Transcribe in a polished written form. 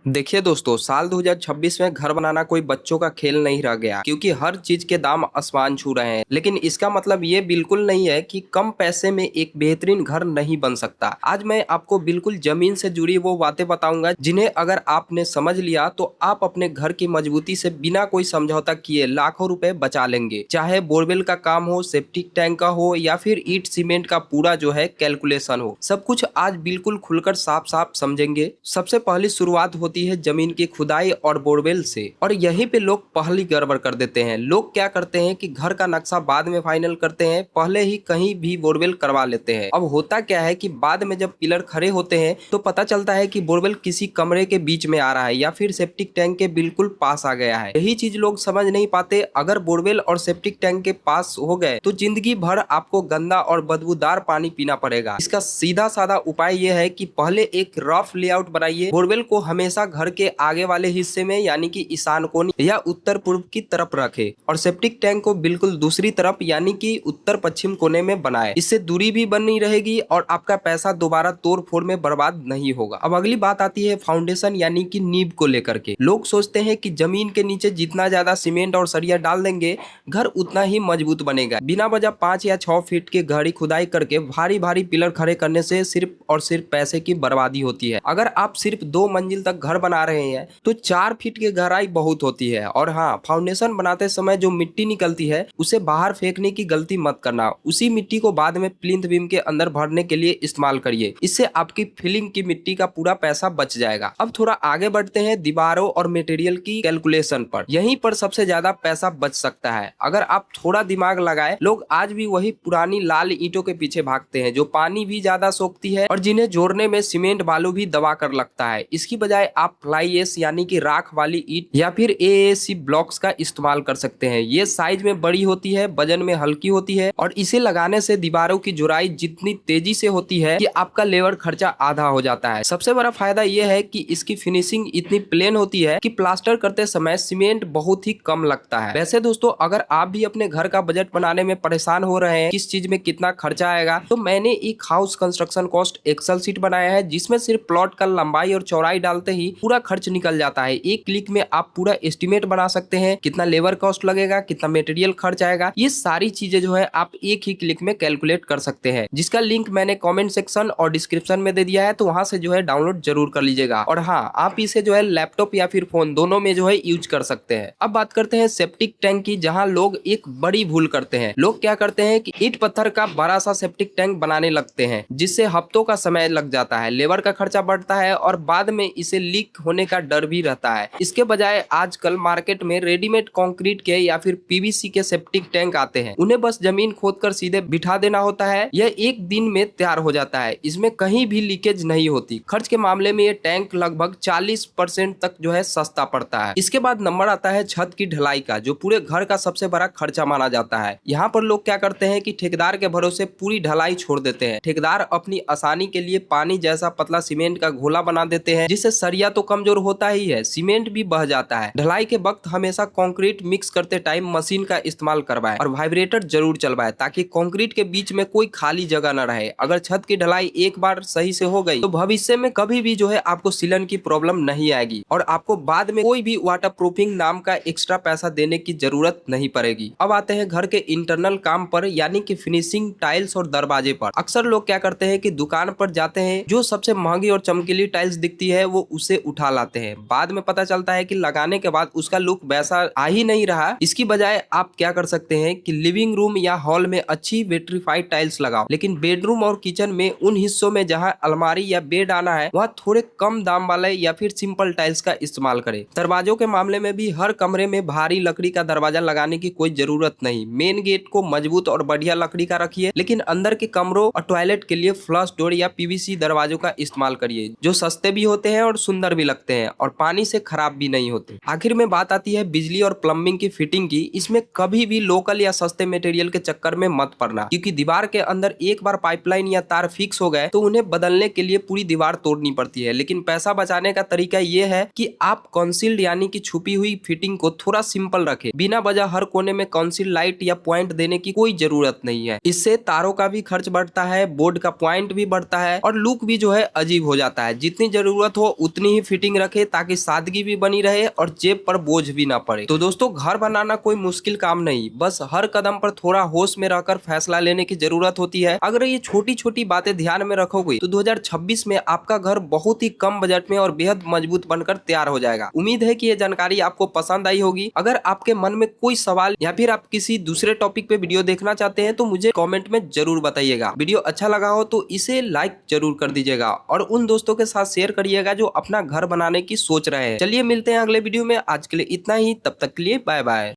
देखिए दोस्तों, साल 2026 में घर बनाना कोई बच्चों का खेल नहीं रह गया, क्योंकि हर चीज के दाम आसमान छू रहे हैं। लेकिन इसका मतलब ये बिल्कुल नहीं है कि कम पैसे में एक बेहतरीन घर नहीं बन सकता। आज मैं आपको बिल्कुल जमीन से जुड़ी वो बातें बताऊंगा जिन्हें अगर आपने समझ लिया तो आप अपने घर की मजबूती से बिना कोई समझौता किए लाखों रुपए बचा लेंगे। चाहे बोरवेल का काम हो, सेप्टिक टैंक का हो या फिर ईंट सीमेंट का पूरा जो है कैलकुलेशन हो, सब कुछ आज बिल्कुल खुलकर साफ साफ समझेंगे। सबसे पहली शुरुआत होती है जमीन की खुदाई और बोरवेल से, और यहीं पे लोग पहली गड़बड़ कर देते हैं। लोग क्या करते हैं कि घर का नक्शा बाद में फाइनल करते हैं, पहले ही कहीं भी बोरवेल करवा लेते हैं। अब होता क्या है कि बाद में जब पिलर खड़े होते हैं तो पता चलता है कि बोरवेल किसी कमरे के बीच में आ रहा है या फिर सेप्टिक टैंक के बिल्कुल पास आ गया है। यही चीज लोग समझ नहीं पाते। अगर बोरवेल और सेप्टिक टैंक के पास हो गए तो जिंदगी भर आपको गंदा और बदबूदार पानी पीना पड़ेगा। इसका सीधा साधा उपाय यह है कि पहले एक रफ लेआउट बनाइए। बोरवेल को हमेशा घर के आगे वाले हिस्से में यानी कि ईशान कोण या उत्तर पूर्व की तरफ रखे और सेप्टिक टैंक को बिल्कुल दूसरी तरफ यानी कि उत्तर पश्चिम कोने में बनाए। इससे दूरी भी बनी रहेगी और आपका पैसा दोबारा तोड़ फोड़ में बर्बाद नहीं होगा। अब अगली बात आती है फाउंडेशन यानी कि नींव को लेकर के। लोग सोचते हैं कि जमीन के नीचे जितना ज्यादा सीमेंट और सरिया डाल देंगे घर उतना ही मजबूत बनेगा। बिना वजह 5 या 6 फीट की गहरी खुदाई करके भारी भारी पिलर खड़े करने से सिर्फ और सिर्फ पैसे की बर्बादी होती है। अगर आप सिर्फ 2 मंजिल तक घर बना रहे हैं तो 4 फीट की गहराई बहुत होती है। और हाँ, फाउंडेशन बनाते समय जो मिट्टी निकलती है उसे बाहर फेंकने की गलती मत करना। उसी मिट्टी को बाद में प्लिंथ बीम के अंदर भरने के लिए इस्तेमाल करिए। इससे आपकी फिलिंग की मिट्टी का पूरा पैसा बच जाएगा। अब थोड़ा आगे बढ़ते हैं दीवारों और मटेरियल की कैलकुलेशन पर। यहीं पर सबसे ज्यादा पैसा बच सकता है अगर आप थोड़ा दिमाग लगाए। लोग आज भी वही पुरानी लाल ईंटों के पीछे भागते हैं जो पानी भी ज्यादा सोखती है और जिन्हें जोड़ने में सीमेंट बालू भी दबा कर लगता है। इसकी बजाय आप फ्लाई एश यानी कि राख वाली ईंट या फिर एएसी ब्लॉक्स का इस्तेमाल कर सकते हैं। ये साइज में बड़ी होती है, वजन में हल्की होती है और इसे लगाने से दीवारों की जुड़ाई जितनी तेजी से होती है कि आपका लेबर खर्चा आधा हो जाता है। सबसे बड़ा फायदा यह है कि इसकी फिनिशिंग इतनी प्लेन होती है कि प्लास्टर करते समय सीमेंट बहुत ही कम लगता है। वैसे दोस्तों, अगर आप भी अपने घर का बजट बनाने में परेशान हो रहे हैं किस चीज में कितना खर्चा आएगा, तो मैंने एक house construction cost Excel sheet बनाया है जिसमें सिर्फ प्लॉट का लंबाई और चौड़ाई डालते ही पूरा खर्च निकल जाता है। एक क्लिक में आप पूरा एस्टिमेट बना सकते हैं, कितना लेबर कॉस्ट लगेगा, कितना मटेरियल खर्च आएगा। ये सारी चीजें जो है आप एक ही क्लिक में कैलकुलेट कर सकते हैं, जिसका लिंक मैंने कमेंट सेक्शन और डिस्क्रिप्शन में दे दिया है, तो वहां से जो है डाउनलोड जरूर कर लीजिएगा। और हाँ, आप इसे जो है लैपटॉप या फिर फोन दोनों में जो है यूज कर सकते हैं। अब बात करते हैं सेप्टिक टैंक की, जहाँ लोग एक बड़ी भूल करते हैं। लोग क्या करते हैं कि ईंट पत्थर का बड़ा सा सेप्टिक टैंक बनाने लगते हैं, जिससे हफ्तों का समय लग जाता है, लेबर का खर्चा बढ़ता है और बाद में इसे लीक होने का डर भी रहता है। इसके बजाय आजकल मार्केट में रेडीमेड कंक्रीट के या फिर पीवीसी के सेप्टिक टैंक आते हैं। उन्हें बस जमीन खोदकर सीधे बिठा देना होता है। यह एक दिन में तैयार हो जाता है। इसमें कहीं भी लीकेज नहीं होती। खर्च के मामले में ये टैंक लगभग 40% तक जो है सस्ता पड़ता है। इसके बाद नंबर आता है छत की ढलाई का, जो पूरे घर का सबसे बड़ा खर्चा माना जाता है। यहाँ पर लोग क्या करते हैं कि ठेकेदार के भरोसे पूरी ढलाई छोड़ देते हैं। ठेकेदार अपनी आसानी के लिए पानी जैसा पतला सीमेंट का घोला बना देते हैं, जिससे सरिया तो कमजोर होता ही है, सीमेंट भी बह जाता है। ढलाई के वक्त हमेशा कंक्रीट मिक्स करते टाइम मशीन का इस्तेमाल करवाएं और वाइब्रेटर जरूर चलवाएं, ताकि कंक्रीट के बीच में कोई खाली जगह न रहे। अगर छत की ढलाई एक बार सही से हो गई तो भविष्य में कभी भी जो है आपको सीलन की प्रॉब्लम नहीं आएगी और आपको बाद में कोई भी वाटर प्रूफिंग नाम का एक्स्ट्रा पैसा देने की जरूरत नहीं पड़ेगी। अब आते हैं घर के इंटरनल काम पर, यानी कि फिनिशिंग, टाइल्स और दरवाजे पर। अक्सर लोग क्या करते हैं कि दुकान पर जाते हैं, जो सबसे महंगी और चमकीली टाइल्स दिखती है वो उसे उठा लाते हैं। बाद में पता चलता है कि लगाने के बाद उसका लुक वैसा आ ही नहीं रहा। इसकी बजाय आप क्या कर सकते हैं कि लिविंग रूम या हॉल में अच्छी विट्रीफाइड टाइल्स लगाओ, लेकिन बेडरूम और किचन में उन हिस्सों में जहां अलमारी या बेड आना है वहां थोड़े कम दाम वाले या फिर सिंपल टाइल्स का इस्तेमाल करें। दरवाजों के मामले में भी हर कमरे में भारी लकड़ी का दरवाजा लगाने की कोई जरूरत नहीं। मेन गेट को मजबूत और बढ़िया लकड़ी का रखिए, लेकिन अंदर के कमरों और टॉयलेट के लिए फ्लश डोर या पीवीसी दरवाजों का इस्तेमाल करिए, जो सस्ते भी होते हैं और सुंदर भी लगते हैं और पानी से खराब भी नहीं होते। आखिर में बात आती है बिजली और प्लम्बिंग की फिटिंग की। इसमें कभी भी लोकल या सस्ते मटेरियल के चक्कर में मत पड़ना, क्योंकि दीवार के अंदर एक बार पाइपलाइन या तार फिक्स हो गए तो उन्हें बदलने के लिए पूरी दीवार तोड़नी पड़ती है। लेकिन पैसा बचाने का तरीका ये है कि आप कंसील्ड यानी कि छुपी हुई फिटिंग को थोड़ा सिंपल रखें। बिना वजह हर कोने में कंसील्ड लाइट या पॉइंट देने की कोई जरूरत नहीं है। इससे तारों का भी खर्च बढ़ता है, बोर्ड का पॉइंट भी बढ़ता है और लुक भी जो है अजीब हो जाता है। जितनी जरूरत हो उतनी उतनी ही फिटिंग रखे ताकि सादगी भी बनी रहे और जेब पर बोझ भी ना पड़े। तो दोस्तों, घर बनाना कोई मुश्किल काम नहीं, बस हर कदम पर थोड़ा होश में रहकर फैसला लेने की जरूरत होती है। अगर ये छोटी छोटी बातें ध्यान में रखोगे तो 2026 में आपका घर बहुत ही कम बजट में और बेहद मजबूत बनकर तैयार हो जाएगा। उम्मीद है कि ये जानकारी आपको पसंद आई होगी। अगर आपके मन में कोई सवाल या फिर आप किसी दूसरे टॉपिक पे वीडियो देखना चाहते हैं तो मुझे कमेंट में जरूर बताइएगा। वीडियो अच्छा लगा हो तो इसे लाइक जरूर कर दीजिएगा और उन दोस्तों के साथ शेयर करिएगा जो अपना घर बनाने की सोच रहे हैं। चलिए मिलते हैं अगले वीडियो में। आज के लिए इतना ही, तब तक के लिए बाय बाय।